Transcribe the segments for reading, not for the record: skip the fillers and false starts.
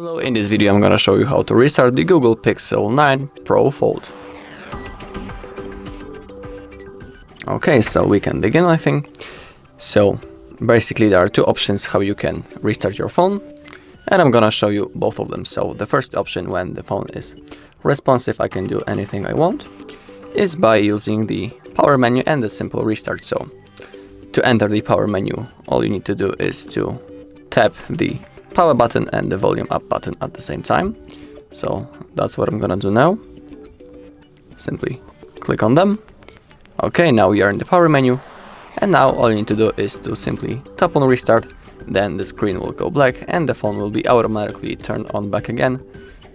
Hello, in this video I'm gonna show you how to restart the Google Pixel 9 Pro Fold. Okay, so we can begin, I think. So basically there are two options how you can restart your phone, and I'm gonna show you both of them. So the first option, when the phone is responsive, I can do anything I want, is by using the power menu and the simple restart. So to enter the power menu, all you need to do is to tap the power button and the volume up button at the same time. So that's what I'm gonna do now. Simply click on them. Okay, now we are in the power menu, and now all you need to do is to simply tap on restart. Then the screen will go black and the phone will be automatically turned on back again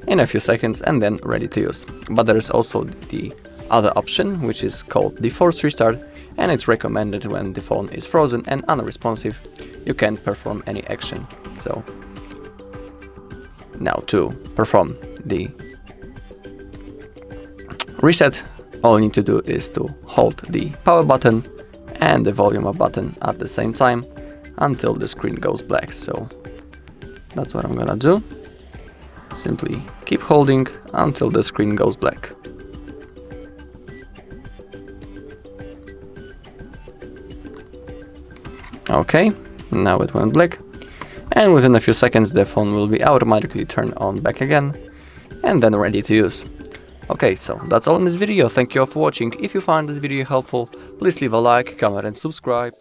in a few seconds and then ready to use. But there is also the other option, which is called the forced restart, and it's recommended when the phone is frozen and unresponsive. You can't perform any action. So now to perform the reset, all you need to do is to hold the power button and the volume up button at the same time until the screen goes black. So that's what I'm gonna do. Simply keep holding until the screen goes black. Okay, now it went black, and within a few seconds the phone will be automatically turned on back again and then ready to use. Okay, so that's all in this video. Thank you all for watching. If you found this video helpful, please leave a like, comment and subscribe.